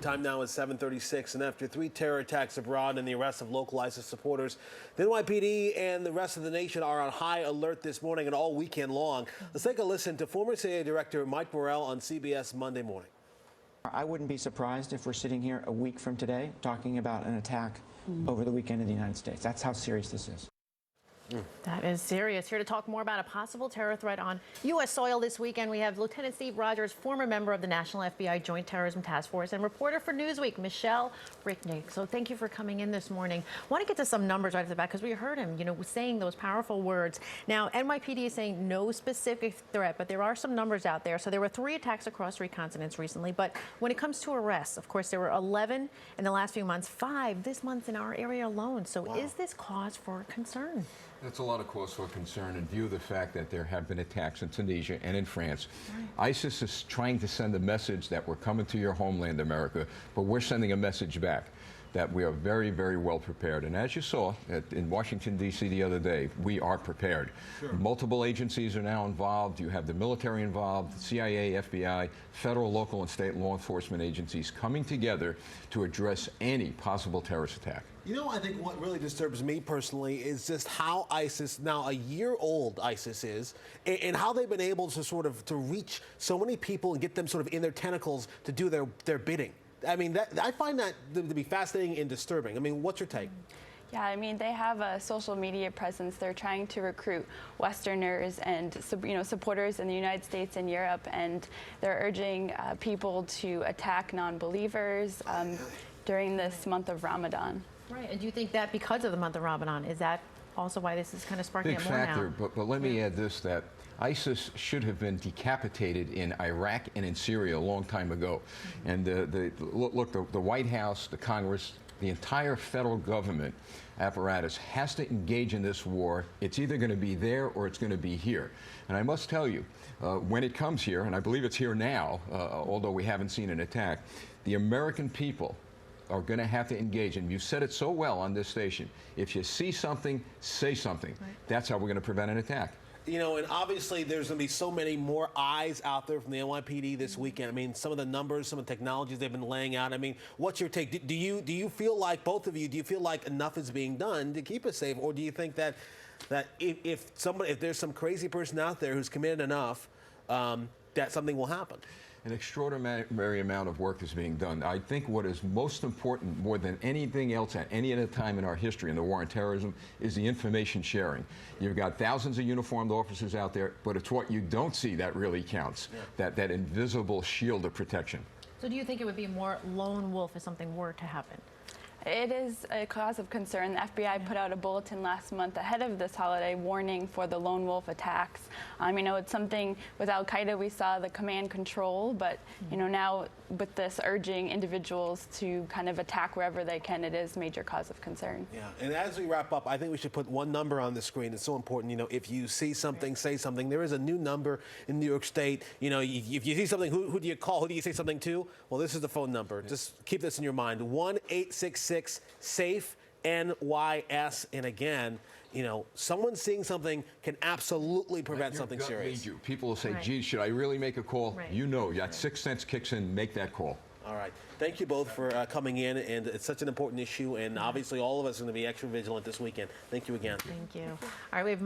Time now is 7:36, and after 3 terror attacks abroad and the arrest of local ISIS supporters, the NYPD and the rest of the nation are on high alert this morning and all weekend long. Let's take a listen to former CIA Director Mike Morrell on CBS Monday morning. I wouldn't be surprised if we're sitting here a week from today talking about an attack over the weekend in the United States. That's how serious this is. That is serious. Here to talk more about a possible terror threat on U.S. soil this weekend, we have Lieutenant Steve Rogers, former member of the National FBI Joint Terrorism Task Force and reporter for Newsweek, Michelle Ricknick. So thank you for coming in this morning. I want to get to some numbers right off the bat because we heard him, saying those powerful words. Now, NYPD is saying no specific threat, but there are some numbers out there. So there were 3 attacks across 3 continents recently. But when it comes to arrests, of course, there were 11 in the last few months, 5 this month in our area alone. So Is this cause for concern? That's a lot of cause for concern in view of the fact that there have been attacks in Tunisia and in France. Right. ISIS is trying to send a message that we're coming to your homeland, America, but we're sending a message back that we are very, very well prepared. And as you saw in Washington, D.C. the other day, we are prepared. Sure. Multiple agencies are now involved. You have the military involved, CIA, FBI, federal, local, and state law enforcement agencies coming together to address any possible terrorist attack. I think what really disturbs me personally is just how ISIS, now a year old ISIS is, and how they've been able to reach so many people and get them sort of in their tentacles to do their bidding. I mean, I find that to be fascinating and disturbing. I mean, what's your take? Yeah, I mean, they have a social media presence. They're trying to recruit Westerners and supporters in the United States and Europe, and they're urging people to attack non-believers during this month of Ramadan. Right, and do you think that because of the month of Ramadan, is that also why this is kind of sparking Big up more factor, now? but let me add this, that ISIS should have been decapitated in Iraq and in Syria a long time ago. And the White House, the Congress, the entire federal government apparatus has to engage in this war. It's either going to be there or it's going to be here. And I must tell you, when it comes here, and I believe it's here now, although we haven't seen an attack, the American people are going to have to engage. And you said it so well on this station. If you see something, say something. Right. That's how we're going to prevent an attack. And obviously there's going to be so many more eyes out there from the NYPD this weekend. I mean, some of the numbers, some of the technologies they've been laying out. I mean, what's your take? Do you feel like, both of you, do you feel like enough is being done to keep us safe? Or do you think that if there's some crazy person out there who's committed enough, that something will happen? An extraordinary amount of work is being done. I think what is most important, more than anything else at any other time in our history in the war on terrorism, is the information sharing. You've got thousands of uniformed officers out there, but it's what you don't see that really counts, that invisible shield of protection. So do you think it would be more lone wolf if something were to happen? It is a cause of concern. The FBI put out a bulletin last month ahead of this holiday warning for the lone wolf attacks. It's something with Al-Qaeda we saw the command control, but now with this urging individuals to kind of attack wherever they can, it is a major cause of concern. Yeah, and as we wrap up, I think we should put one number on the screen. It's so important. If you see something, say something. There is a new number in New York State. If you see something, who do you call? Who do you say something to? Well, this is the phone number. Just keep this in your mind. 1-866-SAFE-NYS. And again, someone seeing something can absolutely prevent something serious. People will say, gee, should I really make a call? Right. That sixth sense kicks in, make that call. All right. Thank you both for coming in, and it's such an important issue, and obviously all of us are going to be extra vigilant this weekend. Thank you again. Thank you. All right, we have